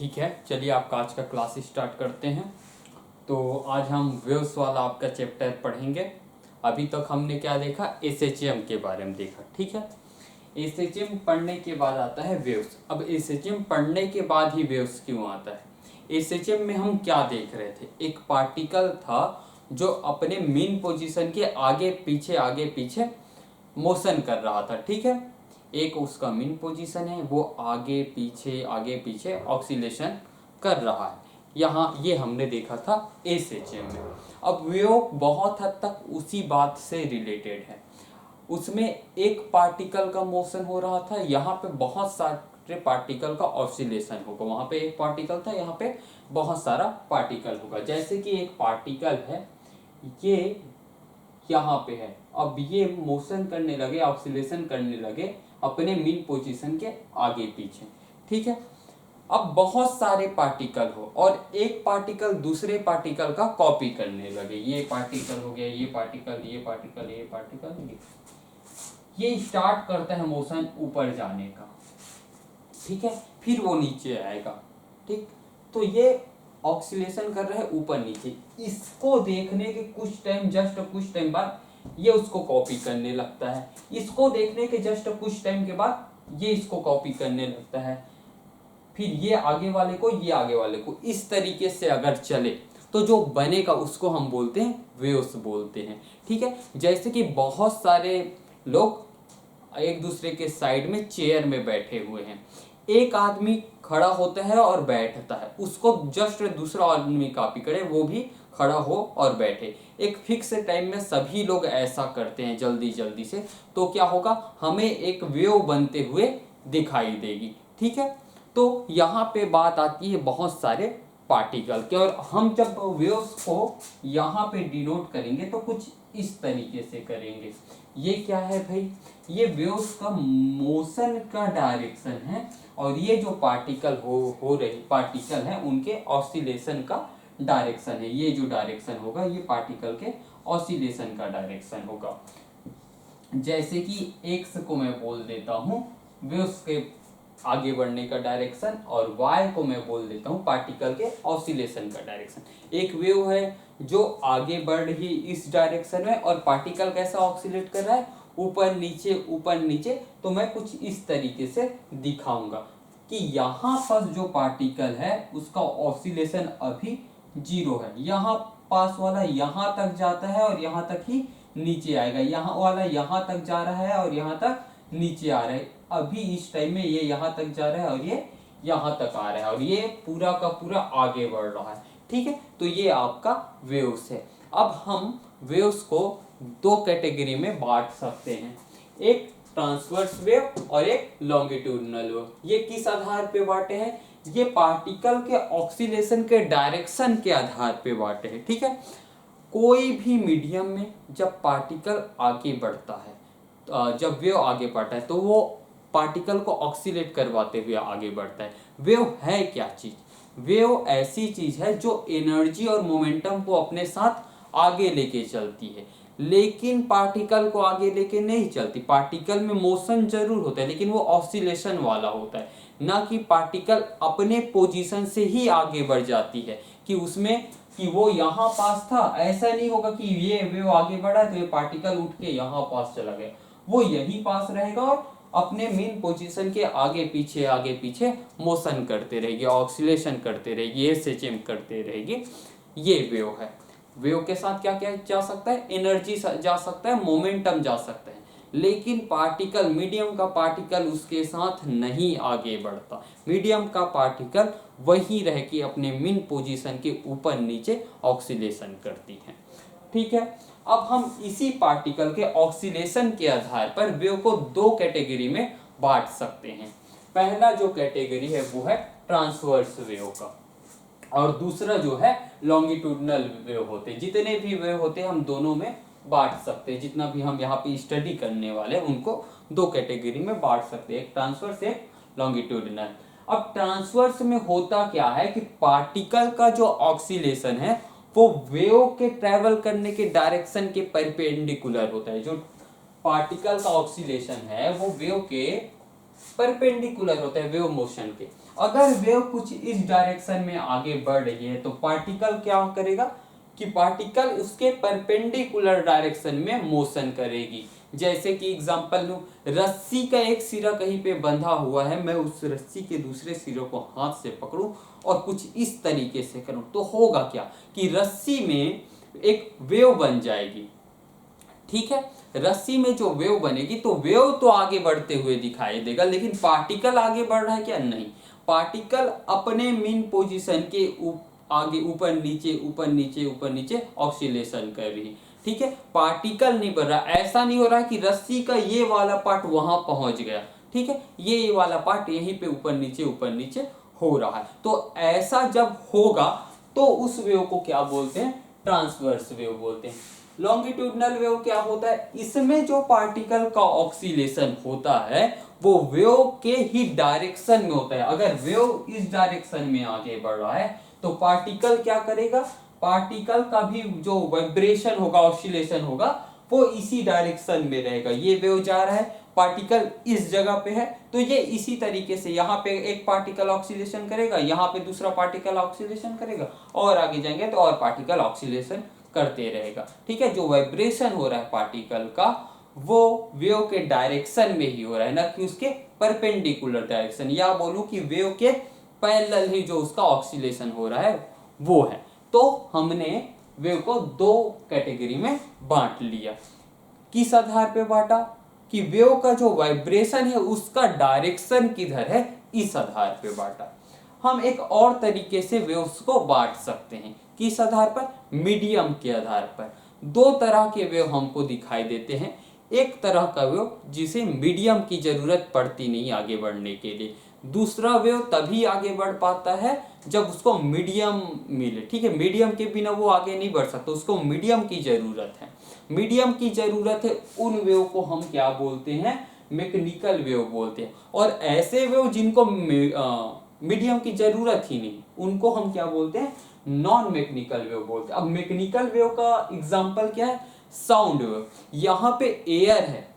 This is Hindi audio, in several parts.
ठीक है, चलिए आपका आज का क्लास स्टार्ट करते हैं। तो आज हम वेव्स वाला आपका चैप्टर पढ़ेंगे। अभी तक हमने क्या देखा, एसएचएम के बारे में देखा। ठीक है, एसएचएम पढ़ने के बाद आता है वेव्स। अब एसएचएम पढ़ने के बाद ही वेव्स क्यों आता है? एसएचएम में हम क्या देख रहे थे, एक पार्टिकल था जो अपने मेन पोजीशन के आगे पीछे मोशन कर रहा था। ठीक है, एक उसका मेन पोजीशन है, वो आगे पीछे ऑक्सीलेशन कर रहा है। यहाँ ये हमने देखा था एसएचएम में। अब वेव बहुत हद तक उसी बात से रिलेटेड है। उसमें एक पार्टिकल का मोशन हो रहा था, यहाँ पे बहुत सारे पार्टिकल का ऑक्सीलेशन होगा। वहाँ पे एक पार्टिकल था, यहाँ पे बहुत सारा पार्टिकल होगा। जैसे कि एक पार्टिकल है, ये यहाँ पे है, अब ये मोशन करने लगे, ऑक्सीलेशन करने लगे अपने मेन पोजीशन के आगे पीछे। ठीक है, अब बहुत सारे पार्टिकल हो और एक पार्टिकल दूसरे पार्टिकल का कॉपी करने लगे। ये पार्टिकल हो गया, ये पार्टिकल ये स्टार्ट करता है मोशन ऊपर जाने का। ठीक है, फिर वो नीचे आएगा। ठीक, तो ये ऑक्सीलेशन कर रहा है ऊपर नीचे। इसको देखने के कुछ टाइम बाद ये उसको कॉपी करने लगता है। इसको देखने के जस्ट कुछ टाइम के बाद ये इसको कॉपी करने लगता है। फिर ये आगे वाले को, ये आगे वाले को, इस तरीके से अगर चले तो जो बनेगा उसको हम बोलते हैं वेव्स बोलते हैं। ठीक है, जैसे कि बहुत सारे लोग एक दूसरे के साइड में चेयर में बैठे हुए हैं। एक आदमी खड़ा होता है और बैठता है, उसको जस्ट दूसरा आदमी कॉपी करे, वो भी खड़ा हो और बैठे। एक फिक्स टाइम में सभी लोग ऐसा करते हैं जल्दी से, तो क्या होगा, हमें एक वेव बनते हुए दिखाई देगी। ठीक है, तो यहाँ पे बात आती है बहुत सारे पार्टिकल के, और हम जब वेव्स को यहाँ पे डिनोट करेंगे तो कुछ इस तरीके से करेंगे। ये क्या है भाई, ये वेव्स का मोशन का डायरेक्शन है, और ये जो पार्टिकल हो रही पार्टिकल है उनके ऑसिलेशन का डायरेक्शन है। ये जो डायरेक्शन होगा ये पार्टिकल के ऑसिलेशन का डायरेक्शन होगा। जैसे कि एक्स को मैं बोल देता हूँ वेव्स के आगे बढ़ने का डायरेक्शन, और y को मैं बोल देता हूँ पार्टिकल के ऑसिलेशन का डायरेक्शन। एक वेव है जो आगे बढ़ रही इस डायरेक्शन में, और पार्टिकल कैसा ऑक्सीलेट कर रहा है, ऊपर नीचे। तो मैं कुछ इस तरीके से दिखाऊंगा कि यहाँ पर जो पार्टिकल है उसका ऑसिलेशन अभी 0 है। यहाँ पास वाला यहाँ तक जाता है और यहाँ तक ही नीचे आएगा, यहाँ वाला यहाँ तक जा रहा है और यहाँ तक नीचे आ रहा है। अभी इस टाइम में ये यहाँ तक जा रहा है और ये यहाँ तक आ रहा है, और ये पूरा का पूरा आगे बढ़ रहा है। ठीक है, तो ये आपका वेव्स है। अब हम वेव्स को दो कैटेगरी में बांट सकते हैं, एक ट्रांसवर्स वेव और एक लॉन्गिट्यूडिनल वेव। ये किस आधार पे बांटे हैं, ये पार्टिकल के ऑक्सीलेशन के डायरेक्शन के आधार पे बांटे हैं। ठीक है, कोई भी मीडियम में जब पार्टिकल आगे बढ़ता है, जब वेव आगे बढ़ता है तो वो पार्टिकल को ऑक्सीलेट करवाते हुए आगे बढ़ता है। वेव है क्या चीज, वेव ऐसी चीज है जो एनर्जी और मोमेंटम को अपने साथ आगे लेके चलती है, लेकिन पार्टिकल को आगे लेके नहीं चलती। पार्टिकल में मोशन जरूर होता है लेकिन वो ऑसिलेशन वाला होता है, ना कि पार्टिकल अपने पोजीशन से ही आगे बढ़ जाती है कि उसमें कि वो यहाँ पास था। ऐसा नहीं होगा कि ये वेव आगे बढ़ा तो ये पार्टिकल उठ के यहाँ पास चला गया, वो यहीं पास रहेगा और अपने मेन पोजीशन के आगे पीछे मोशन करते रहेगी, ऑक्सीलेशन करते रहेगी, एसएचएम करते रहेगी। ये वेव है। वेव के साथ क्या क्या जा सकता है, एनर्जी जा सकता है, मोमेंटम जा सकता है, लेकिन पार्टिकल, मीडियम का पार्टिकल उसके साथ नहीं आगे बढ़ता। मीडियम का पार्टिकल वही रह के अपने मेन पोजीशन के ऊपर नीचे ऑक्सीलेशन करती है। ठीक है, अब हम इसी पार्टिकल के ऑक्सीलेशन के आधार पर वेव को दो कैटेगरी में बांट सकते हैं। पहला जो कैटेगरी है वो है ट्रांसवर्स वेव का, और दूसरा जो है लॉन्गिट्यूडिनल वेव होते हैं। जितने भी वेव होते हैं हम दोनों में बांट सकते हैं, जितना भी हम यहाँ पे स्टडी करने वाले हैं उनको दो कैटेगरी में बांट सकते हैं, एक ट्रांसवर्स एक लॉन्गिट्यूडिनल। अब ट्रांसवर्स में होता क्या है कि पार्टिकल का जो ऑक्सीलेशन है वो वेव के ट्रैवल करने के डायरेक्शन के परपेंडिकुलर होता है। जो पार्टिकल का ऑक्सीलेशन है वो वेव के परपेंडिकुलर होता है, वेव मोशन के। अगर वेव कुछ इस डायरेक्शन में आगे बढ़ रही है तो पार्टिकल क्या करेगा कि पार्टिकल उसके परपेंडिकुलर डायरेक्शन में मोशन करेगी। जैसे कि एग्जांपल लूं, रस्सी का एक सिरा कहीं पे बंधा हुआ है, मैं उस रस्सी के दूसरे सिरे को हाथ से पकड़ूं और कुछ इस तरीके से करूं तो होगा क्या कि रस्सी में एक वेव बन जाएगी। ठीक है, रस्सी में जो वेव बनेगी तो वेव तो आगे बढ़ते हुए दिखाई देगा, लेकिन पार्टिकल आगे बढ़ रहा है क्या? नहीं, पार्टिकल अपने मीन पोजीशन के आगे ऊपर नीचे ऊपर नीचे ऊपर नीचे ऑक्सीलेशन कर रही है। ठीक है, पार्टिकल नहीं बढ़ रहा, ऐसा नहीं हो रहा है कि रस्सी का ये वाला पार्ट वहां पहुंच गया। ठीक है, ये वाला पार्ट यहीं पे ऊपर नीचे हो रहा है। तो ऐसा जब होगा तो उस वेव को क्या बोलते हैं? ट्रांसवर्स वेव बोलते हैं। लॉन्गिट्यूडनल वेव क्या होता है? इसमें जो पार्टिकल का ऑक्सीलेशन होता है वो वेव के ही डायरेक्शन में होता है। अगर वेव इस डायरेक्शन में आगे बढ़ रहा है तो पार्टिकल क्या करेगा? पार्टिकल का भी जो वाइब्रेशन होगा, ऑक्सीलेशन होगा, वो इसी डायरेक्शन में रहेगा। ये वेव जा रहा है, पार्टिकल इस जगह पे है, तो ये इसी तरीके से यहाँ पे एक पार्टिकल ऑक्सीलेशन करेगा, यहाँ पे दूसरा पार्टिकल ऑक्सीलेशन करेगा, और आगे जाएंगे तो और पार्टिकल ऑक्सीलेशन करते रहेगा। ठीक है, जो वाइब्रेशन हो रहा है पार्टिकल का वो वेव के डायरेक्शन में ही हो रहा है, ना कि उसके परपेंडिकुलर डायरेक्शन, या बोलूं कि वेव के पैरेलल ही जो उसका ऑक्सीलेशन हो रहा है वो है। तो हमने वेव को दो कैटेगरी में बांट लिया। किस आधार पे बांटा? कि वेव का जो वाइब्रेशन है उसका डायरेक्शन किधर है, इस आधार पे बांटा। हम एक और तरीके से वेव्स को बांट सकते हैं। किस आधार पर? मीडियम के आधार पर। दो तरह के वेव हमको दिखाई देते हैं। एक तरह का वेव जिसे मीडियम की जरूरत पड़ती नहीं आगे बढ़ने के लिए, दूसरा वेव तभी आगे बढ़ पाता है जब उसको मीडियम मिले। ठीक है, मीडियम के बिना वो आगे नहीं बढ़ सकता, उसको मीडियम की जरूरत है। मीडियम की जरूरत है उन वेव को हम क्या बोलते हैं? मैकेनिकल वेव बोलते हैं। और ऐसे वेव जिनको मीडियम की जरूरत ही नहीं, उनको हम क्या बोलते हैं? नॉन मैकेनिकल वेव बोलते हैं। अब मैकेनिकल वेव का एग्जांपल क्या है? Sound wave. यहाँ पे एयर है,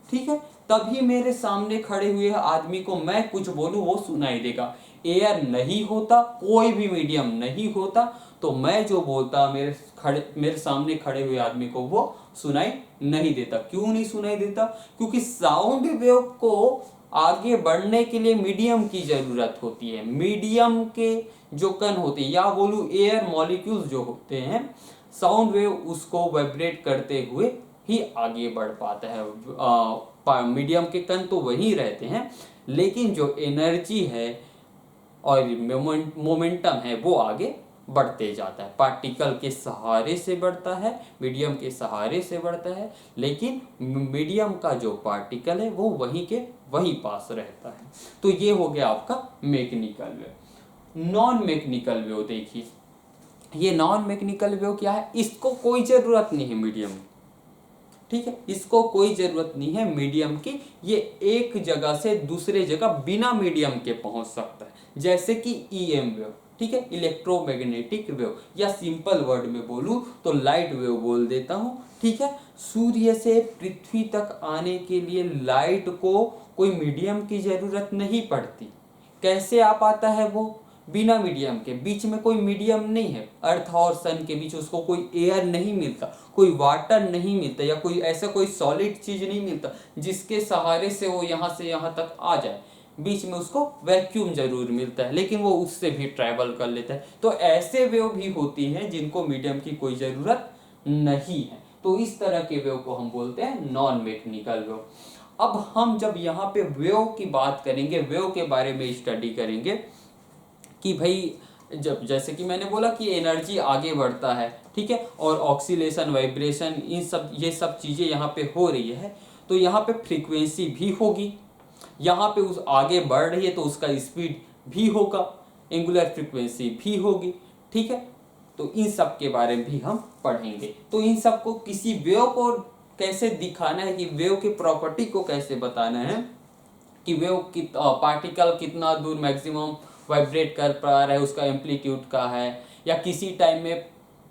ठीक है, तभी मेरे सामने खड़े हुए आदमी को मैं कुछ बोलूं वो सुनाई देगा। एयर नहीं होता, कोई भी मीडियम नहीं होता, तो मैं जो बोलता मेरे सामने खड़े हुए आदमी को वो सुनाई नहीं देता। क्यों नहीं सुनाई देता? क्योंकि साउंड वेव को आगे बढ़ने के लिए मीडियम की जरूरत होती है। मीडियम के जो कण होते हैं, या बोलूं एयर मॉलिक्यूल्स जो होते हैं, साउंड वेव उसको वाइब्रेट करते हुए ही आगे बढ़ पाता है। मीडियम के कण तो वही रहते हैं, लेकिन जो एनर्जी है और मोमेंटम है वो आगे बढ़ते जाता है। पार्टिकल के सहारे से बढ़ता है, मीडियम के सहारे से बढ़ता है, लेकिन मीडियम का जो पार्टिकल है वो वहीं के वहीं पास रहता है। तो ये हो गया आपका mechanical wave. Non mechanical wave देखिए, ये नॉन मैकेनिकल वेव क्या है? इसको कोई जरूरत नहीं है मीडियम की। ठीक है, इसको कोई जरूरत नहीं है मीडियम की, ये एक जगह से दूसरे जगह बिना मीडियम के पहुंच सकता है। जैसे कि ईएम वेव, ठीक है, इलेक्ट्रोमैग्नेटिक वेव, या सिंपल वर्ड में बोलूं तो लाइट वेव बोल देता हूं। ठीक है, सूर्य से पृथ्वी तक आने के लिए लाइट को कोई मीडियम की जरूरत नहीं पड़ती। कैसे आ पाता है वो? बिना मीडियम के। बीच में कोई मीडियम नहीं है, अर्थ और सन के बीच उसको कोई एयर नहीं मिलता, कोई वाटर नहीं मिलता, या कोई ऐसा कोई सॉलिड चीज नहीं मिलता जिसके सहारे से वो यहाँ से यहाँ तक आ जाए। बीच में उसको वैक्यूम जरूर मिलता है, लेकिन वो उससे भी ट्रैवल कर लेता है। तो ऐसे वेव भी होती हैं जिनको मीडियम की कोई जरूरत नहीं है। तो इस तरह के वेव को हम बोलते हैं नॉन मैकेनिकल वेव। अब हम जब यहाँ पे वेव की बात करेंगे, वेव के बारे में स्टडी करेंगे कि भाई जब जैसे कि मैंने बोला कि एनर्जी आगे बढ़ता है, ठीक है, और ऑक्सीलेशन, वाइब्रेशन, ये सब चीज़ें यहाँ पे हो रही है, तो यहाँ पे फ्रीक्वेंसी भी होगी। यहाँ पे उस आगे बढ़ रही है तो उसका स्पीड भी होगा, एंगुलर फ्रीक्वेंसी भी होगी। ठीक है, तो इन सब के बारे में भी हम पढ़ेंगे। तो इन सब को किसी वेव को कैसे दिखाना है, कि वेव की प्रॉपर्टी को कैसे बताना है, कि वेव पार्टिकल कितना दूर मैक्सिमम वाइब्रेट कर पा रहा है, उसका एम्पलीट्यूड का है, या किसी टाइम में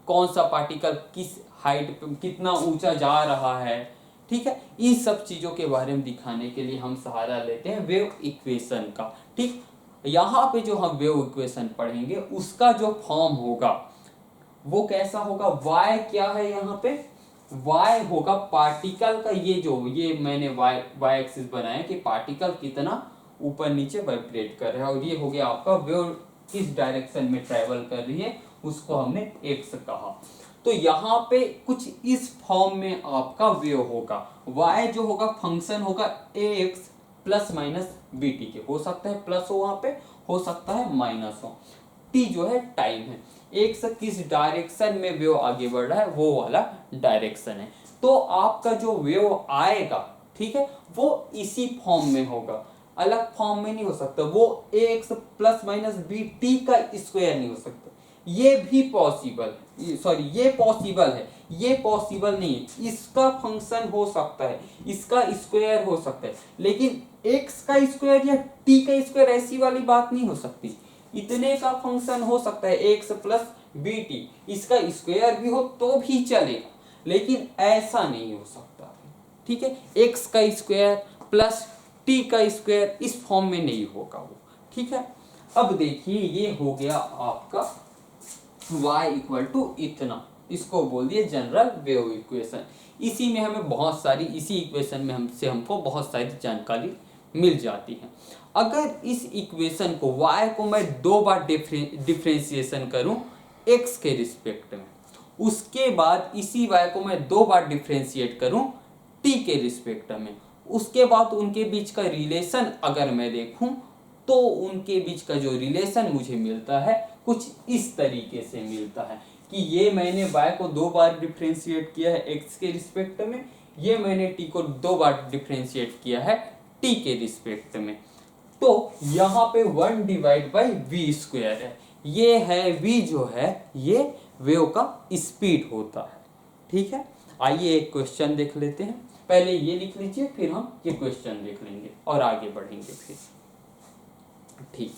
कौन सा पार्टिकल किस हाइट पे कितना ऊंचा जा रहा है। ठीक है, इन सब चीज़ों के बारे में दिखाने के लिए हम सहारा लेते हैं वेव इक्वेशन का। ठीक, यहाँ पे जो हम वेव इक्वेशन पढ़ेंगे उसका जो फॉर्म होगा वो कैसा होगा, y क्या है यहाँ पे, y होगा पार्टिकल का, ये मैंने y एक्सिस बनाया कि पार्टिकल कितना ऊपर नीचे वाइब्रेट कर रहा है, और ये हो गया आपका वेव किस डायरेक्शन में ट्रेवल कर रही है उसको हमने x कहा। तो यहाँ पे कुछ इस फॉर्म में आपका वेव होगा, y जो होगा फंक्शन होगा ax plus minus B T के, हो सकता है प्लस हो वहां पे, हो सकता है माइनस हो, टी जो है टाइम है, एक से किस डायरेक्शन में वेव आगे बढ़ रहा है वो वाला डायरेक्शन है। तो आपका जो वेव आएगा, ठीक है, वो इसी फॉर्म में होगा, अलग फॉर्म में नहीं हो सकता, वो X plus minus B T का स्क्वायर नहीं हो सकता। ये भी पॉसिबल, सॉरी ये पॉसिबल है, ये पॉसिबल नहीं है, इसका फंक्शन हो सकता है, इसका स्क्वायर हो सकता है, लेकिन एक्स का स्क्वायर या टी का स्क्वायर ऐसी वाली बात नहीं हो सकती। इतने का फंक्शन हो सकता है एक्स प्लस बी टी, इसका स्क्वायर भी हो तो भी चलेगा, लेकिन ऐसा नहीं हो सकता, ठीक है, एक्स का स्क्वायर प्लस टी का स्क्वायर इस फॉर्म में नहीं होगा वो, ठीक है। अब देखिए ये हो गया आपका y इक्वल टू इतना, इसको बोल दिए जनरल वेव इक्वेशन। इसी में हमें बहुत सारी, इसी इक्वेशन में हमको बहुत सारी जानकारी मिल जाती है। अगर इस इक्वेशन को y को मैं दो बार डिफ्रेंशिएशन करूं x के रिस्पेक्ट में, उसके बाद इसी y को मैं दो बार डिफ्रेंशिएट करूं t के रिस्पेक्ट में, उसके बाद उनके बीच का रिलेशन अगर मैं देखूं तो उनके बीच का जो रिलेशन मुझे मिलता है कुछ इस तरीके से मिलता है कि ये मैंने y को दो बार डिफ्रेंशिएट किया है x के रिस्पेक्ट में, ये मैंने t को दो बार डिफ्रेंशिएट किया है t के रिस्पेक्ट में। तो यहाँ पे 1 डिवाइड बाई वी स्क्वायर है, ये है v जो है ये वेव का स्पीड होता है, ठीक है। आइए एक क्वेश्चन देख लेते हैं, पहले ये लिख लीजिए फिर हम ये क्वेश्चन देख लेंगे और आगे बढ़ेंगे फिर, ठीक।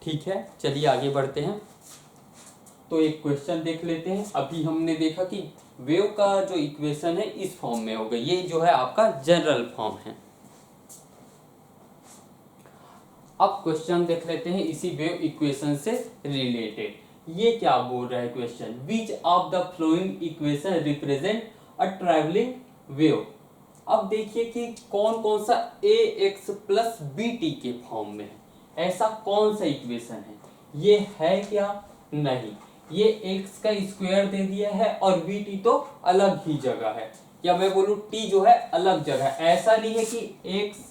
ठीक है, चलिए आगे बढ़ते हैं। तो एक क्वेश्चन देख लेते हैं। अभी हमने देखा कि वेव का जो इक्वेशन है इस फॉर्म में होगा, ये जो है आपका जनरल फॉर्म है। अब क्वेश्चन देख लेते हैं इसी वेव इक्वेशन से रिलेटेड। ये क्या बोल रहा है question, which of the flowing equation represent a travelling wave. अब देखिए कि कौन कौन सा ax प्लस बी टी के फॉर्म में है, ऐसा कौन सा इक्वेशन है। ये है क्या, नहीं, ये x का स्क्वायर दे दिया है और बी टी तो अलग ही जगह है, या मैं बोलूँ t जो है अलग जगह है। ऐसा नहीं है कि x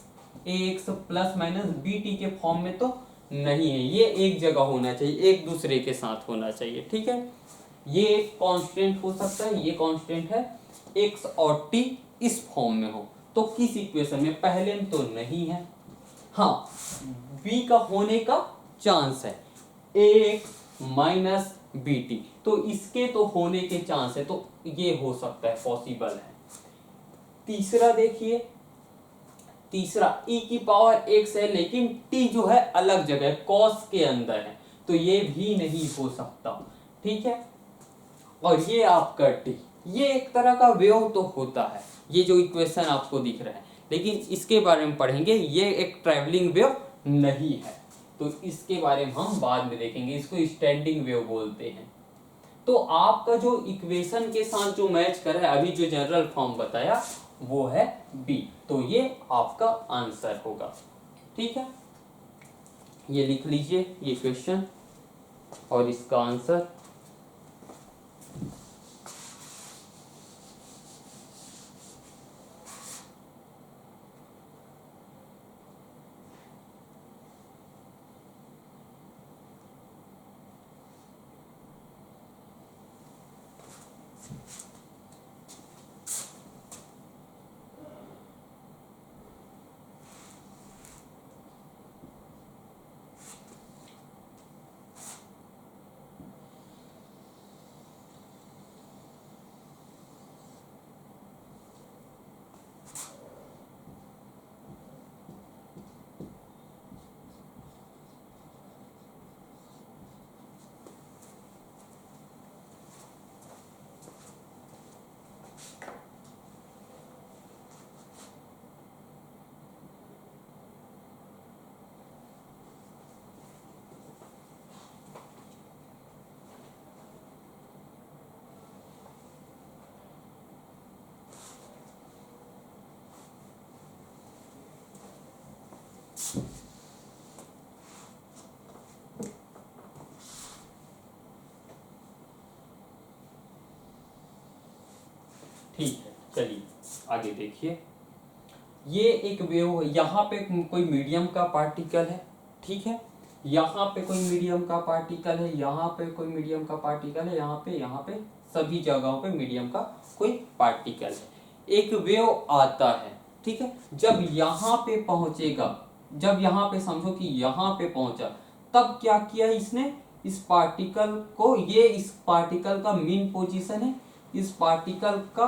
ax plus minus B T के फॉर्म में तो नहीं है, ये एक जगह होना चाहिए, एक दूसरे के साथ होना चाहिए। ठीक है, ये एक कांस्टेंट हो सकता है, ये कांस्टेंट है x और t इस फॉर्म में हो तो किस इक्वेशन में, पहले में तो नहीं है, हाँ b का होने का चांस है ax माइनस बी टी, तो इसके तो होने के चांस है, तो ये हो सकता है, पॉसिबल है। तीसरा देखिए, तीसरा e की पावर x है लेकिन t जो है अलग जगह cos के अंदर है, तो ये भी नहीं हो सकता। ठीक है, और ये आपका t, ये एक तरह का वेव तो होता है, ये जो इक्वेशन आपको दिख रहा है, लेकिन इसके बारे में पढ़ेंगे, ये एक ट्रैवलिंग वेव नहीं है, तो इसके बारे में हम बाद में देखेंगे, इसको स्टैंडिंग वेव बोलते हैं। तो आपका जो इक्वेशन के साथ जो मैच कर रहा है, अभी जो जनरल फॉर्म बताया वो है बी, तो ये आपका आंसर होगा। ठीक है, ये लिख लीजिए ये क्वेश्चन और इसका आंसर। ठीक है, चलिए आगे देखिए। ये एक वेव, यहाँ पे कोई मीडियम का पार्टिकल है, ठीक है, यहाँ पे कोई मीडियम का पार्टिकल है, यहाँ पे कोई मीडियम का पार्टिकल है, यहाँ पे सभी जगहों पे मीडियम का कोई पार्टिकल है। एक वेव आता है, ठीक है, जब यहाँ पे पहुंचेगा, जब यहाँ पे समझो कि यहाँ पे पहुंचा, तब क्या किया इसने, इस पार्टिकल को, ये इस पार्टिकल का मीन पोजीशन है, इस पार्टिकल का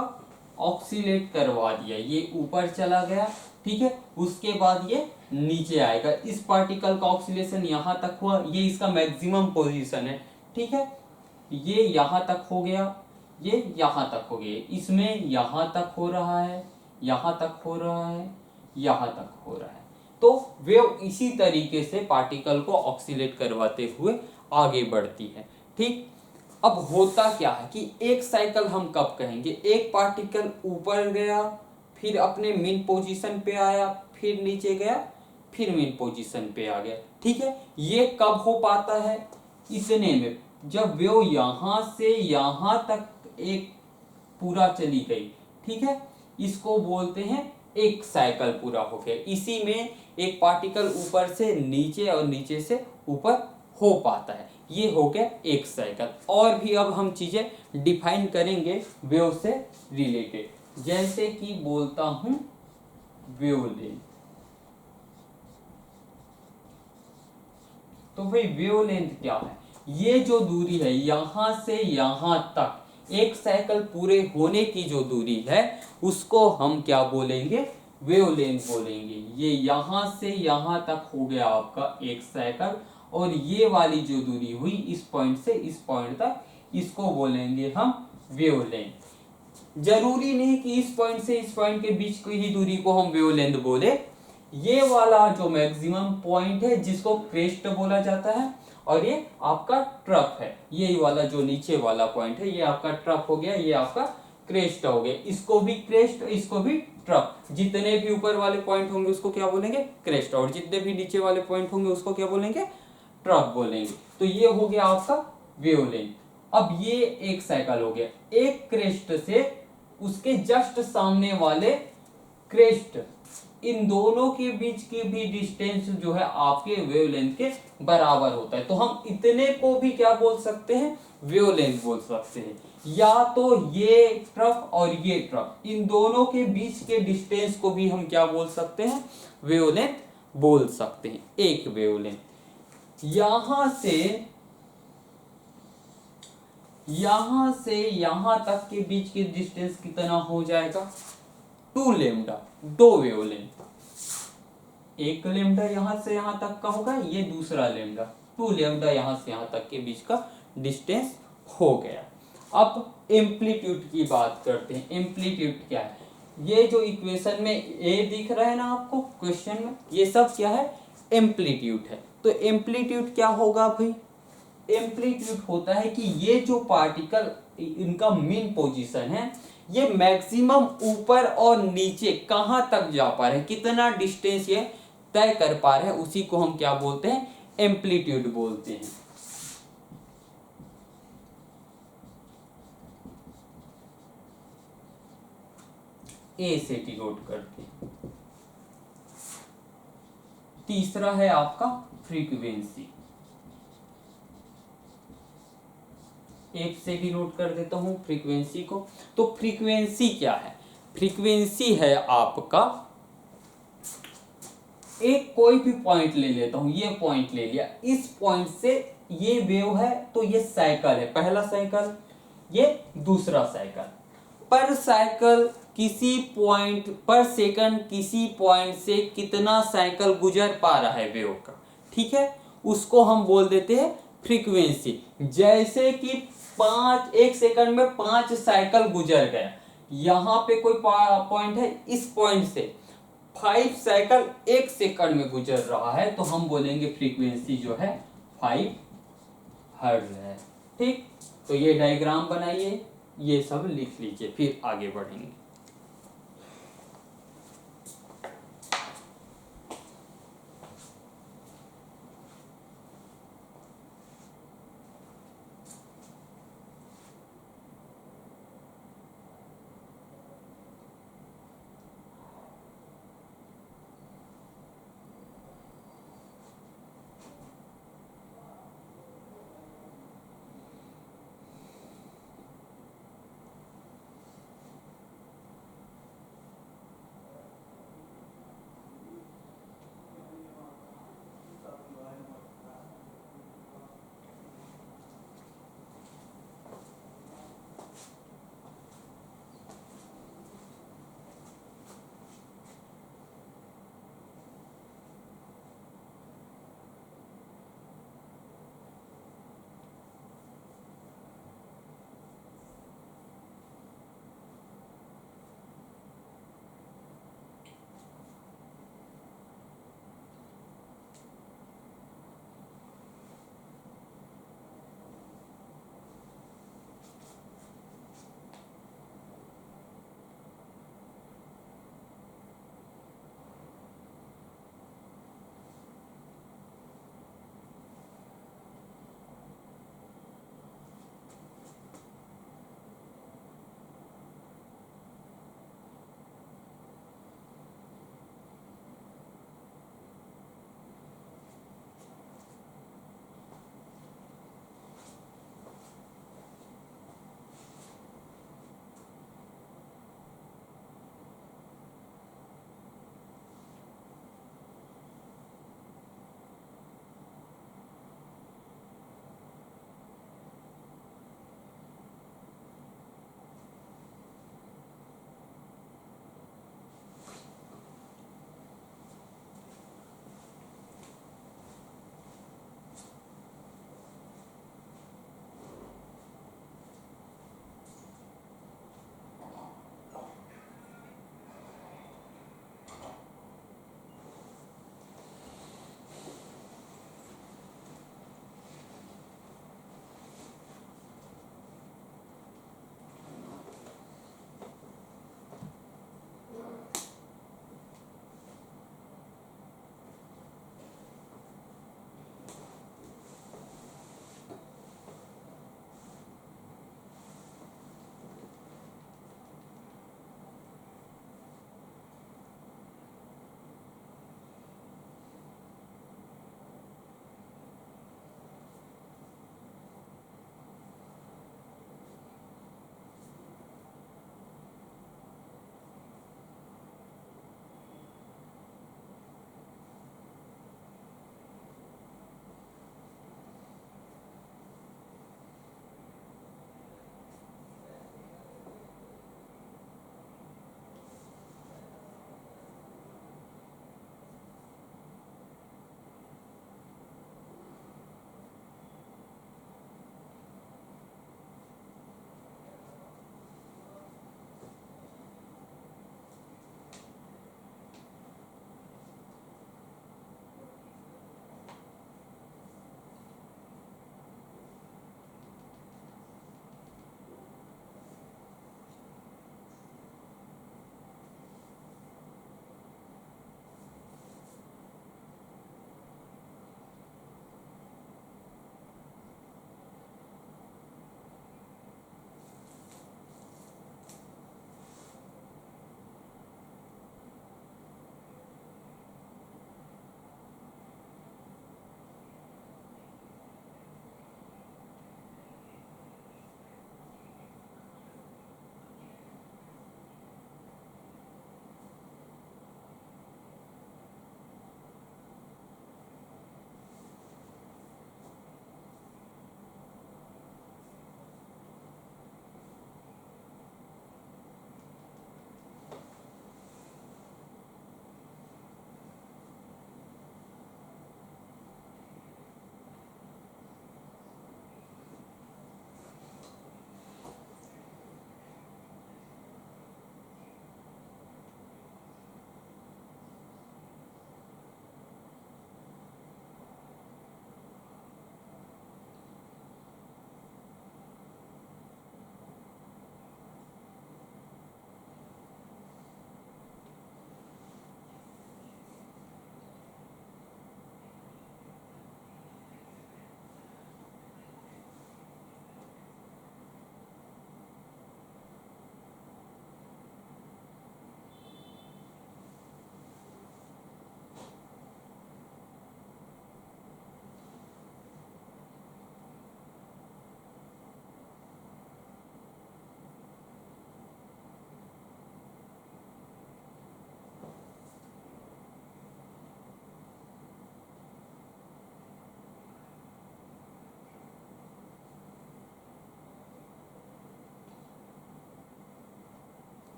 ऑक्सीलेट करवा दिया, ये ऊपर चला गया। ठीक है, उसके बाद ये नीचे आएगा, इस पार्टिकल का ऑक्सीलेशन यहाँ तक हुआ, ये इसका मैक्सिमम पोजीशन है। ठीक है, ये यहाँ तक हो गया, ये यहाँ तक हो गया, इसमें यहाँ तक हो रहा है, यहाँ तक हो रहा है, यहाँ तक हो रहा है। तो वेव इसी तरीके से पार्टिकल को ऑक्सीलेट करवाते हुए आगे बढ़ती है। ठीक, अब होता क्या है कि एक साइकिल हम कब कहेंगे, एक पार्टिकल ऊपर गया, फिर अपने मीन पोजीशन पे आया, फिर नीचे गया, फिर मीन पोजीशन पे आ गया। ठीक है, ये कब हो पाता है, इतने में, जब वेव यहाँ से यहाँ तक एक पूरा चली गई। ठीक है, इसको बोलते हैं एक साइकिल पूरा हो गया। इसी में एक पार्टिकल ऊपर से नीचे और नीचे से ऊपर हो पाता है, ये हो गया एक साइकिल। और भी अब हम चीजें डिफाइन करेंगे वेव से रिलेटेड, जैसे कि बोलता हूं वेवलेंथ। तो भाई वेवलेंथ क्या है, ये जो दूरी है यहां से यहां तक, एक साइकिल पूरे होने की जो दूरी है उसको हम क्या बोलेंगे, वेवलेंथ बोलेंगे। ये यहां से यहां तक हो गया आपका एक साइकिल, और ये वाली जो दूरी हुई इस पॉइंट से इस पॉइंट तक, इसको बोलेंगे हम वेवलेंथ। जरूरी नहीं कि इस पॉइंट से इस पॉइंट के बीच की ही दूरी को हम वेवलेंथ बोले। ये वाला जो मैक्सिमम पॉइंट है जिसको क्रेस्ट बोला जाता है, और ये आपका ट्रफ है, ये वाला जो नीचे वाला पॉइंट है ये आपका ट्रफ हो गया, ये आपका क्रेस्ट हो गया। इसको भी क्रेस्ट, इसको भी ट्रफ। जितने भी ऊपर वाले पॉइंट होंगे उसको क्या बोलेंगे? क्रेस्ट, और जितने भी नीचे वाले पॉइंट होंगे उसको क्या बोलेंगे? ट्रफ बोलेंगे। तो ये हो गया आपका वेवलेंथ। अब ये एक साइकिल हो गया। एक क्रेस्ट से उसके जस्ट सामने वाले क्रेस्ट, इन दोनों के बीच की भी डिस्टेंस जो है आपके वेवलेंथ के बराबर होता है। तो हम इतने को भी क्या बोल सकते हैं? वेवलेंथ बोल सकते हैं। या तो ये ट्रफ और ये ट्रफ, इन दोनों के बीच के डिस्टेंस को भी हम क्या बोल सकते हैं? वेवलेंथ बोल सकते हैं। एक वेवलेंथ यहां से यहां तक के बीच की डिस्टेंस कितना हो जाएगा? 2 लेम्डा, 2 वेवलेंथ। एक लेम्डा यहां से यहां तक का होगा, ये दूसरा लेम्डा, 2 लेम्डा यहां से यहां तक के बीच का डिस्टेंस हो गया। अब एम्पलीट्यूड की बात करते हैं। एम्पलीट्यूड क्या है? ये जो इक्वेशन में ए दिख रहा है ना आपको क्वेश्चन में, ये सब क्या है? एम्पलीट्यूड है। तो एम्पलीट्यूड क्या होगा भाई? एम्पलीट्यूड होता है कि ये जो पार्टिकल, इनका मीन पोजीशन है, ये मैक्सिमम ऊपर और नीचे कहां तक जा पा रहे हैं, कितना डिस्टेंस ये तय कर पा रहे हैं, उसी को हम क्या बोलते हैं? एम्पलीट्यूड बोलते हैं। ए से डिनोट करते हैं। तीसरा है आपका फ्रीक्वेंसी। एक से डिनोट कर देता हूं फ्रीक्वेंसी को। तो फ्रीक्वेंसी क्या है? फ्रीक्वेंसी है आपका, एक कोई भी पॉइंट ले लेता हूं, ये पॉइंट ले लिया, इस पॉइंट से ये वेव है, तो ये साइकिल है, पहला साइकिल, ये दूसरा साइकिल। पर साइकिल किसी पॉइंट पर सेकंड, किसी पॉइंट से कितना साइकिल गुजर पा रहा है वेव का, ठीक है, उसको हम बोल देते हैं फ्रीक्वेंसी। जैसे कि 1 सेकंड में 5 साइकिल गुजर गया, यहां पे कोई पॉइंट है, इस पॉइंट से 5 साइकिल 1 सेकंड में गुजर रहा है, तो हम बोलेंगे फ्रीक्वेंसी जो है 5 हर्ट्ज है। ठीक, तो ये डायग्राम बनाइए, ये सब लिख लीजिए, फिर आगे बढ़ेंगे।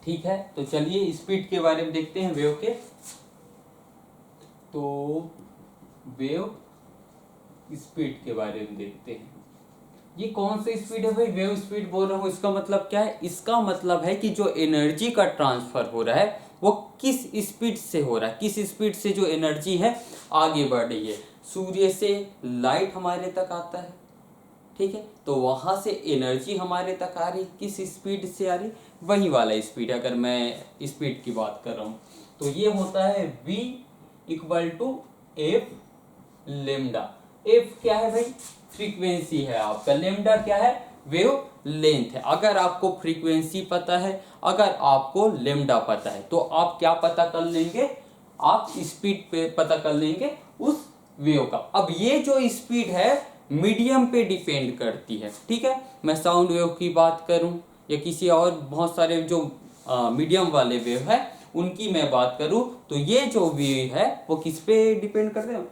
ठीक है, तो चलिए स्पीड के बारे में देखते हैं वेव के। तो वेव स्पीड के बारे में देखते हैं। ये कौन सी स्पीड है भाई? वेव स्पीड बोल रहा हूँ, इसका मतलब क्या है? इसका मतलब है कि जो एनर्जी का ट्रांसफर हो रहा है वो किस स्पीड से हो रहा है, किस स्पीड से जो एनर्जी है आगे बढ़ रही है। सूर्य से लाइट हमारे तक आता है, ठीक है, तो वहां से एनर्जी हमारे तक आ रही, किस स्पीड से आ रही? वही वाला स्पीड। अगर मैं स्पीड की बात कर रहा हूँ तो ये होता है v equal to F lambda. F क्या है भाई? फ्रीक्वेंसी है आपका। लेमडा क्या है? वेव लेंथ है। अगर आपको फ्रीक्वेंसी पता है, अगर आपको लेमडा पता है, तो आप क्या पता कर लेंगे? आप स्पीड पे पता कर लेंगे उस वेव का। अब ये जो स्पीड है मीडियम पे डिपेंड करती है, ठीक है। मैं साउंड वेव की बात करूं या किसी और बहुत सारे जो मीडियम वाले वेव है उनकी मैं बात करूं, तो ये जो वेव है वो किस पे डिपेंड करते हैं?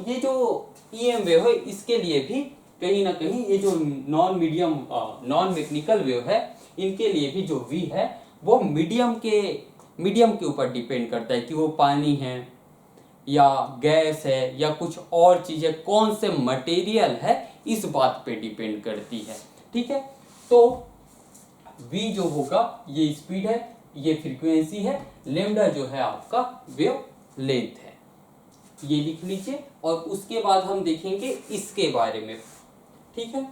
ये जो ईएम वेव है इसके लिए भी कहीं ना कहीं ये जो नॉन मैकेनिकल वेव है इनके लिए भी जो वी है वो मीडियम के ऊपर डिपेंड करता है कि वो पानी है या गैस है या कुछ और चीजें, कौन से मटेरियल है, इस बात पे डिपेंड करती है, ठीक है। तो v जो होगा ये स्पीड है, ये फ्रीक्वेंसी है, लेमडा जो है आपका वेव लेंथ है, ये लिख लीजिए। और उसके बाद हम देखेंगे इसके बारे में, ठीक है।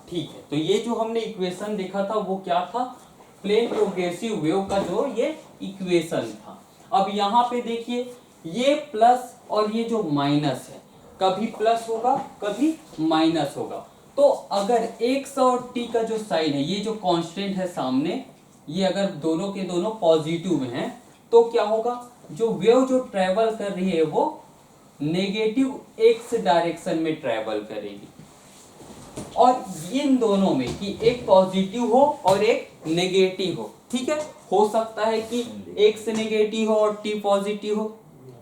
ठीक है, तो ये जो हमने इक्वेशन देखा था वो क्या था? प्लेन प्रोग्रेसिव वेव का जो ये इक्वेशन था। अब यहाँ पे देखिए ये प्लस और ये जो माइनस है, कभी प्लस होगा कभी माइनस होगा। तो अगर x और t का जो साइन है, ये जो कांस्टेंट है सामने, ये अगर दोनों के दोनों पॉजिटिव में हैं तो क्या होगा? जो वेव जो ट्रेवल कर रही है वो नेगेटिव x डायरेक्शन में ट्रेवल करेगी। और इन दोनों में कि एक पॉजिटिव हो और एक नेगेटिव हो, ठीक है। हो सकता है कि x नेगेटिव हो और t पॉजिटिव हो,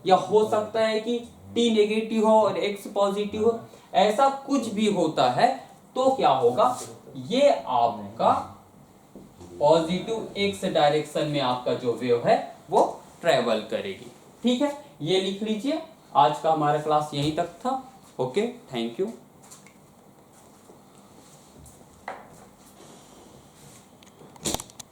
या हो सकता है कि t नेगेटिव हो और x पॉजिटिव हो। ऐसा कुछ भी होता है तो क्या होगा? ये आपका पॉजिटिव x डायरेक्शन में आपका जो वेव है वो ट्रेवल करेगी, ठीक है। ये लिख लीजिए। आज का हमारा क्लास यहीं तक था। Okay, thank you.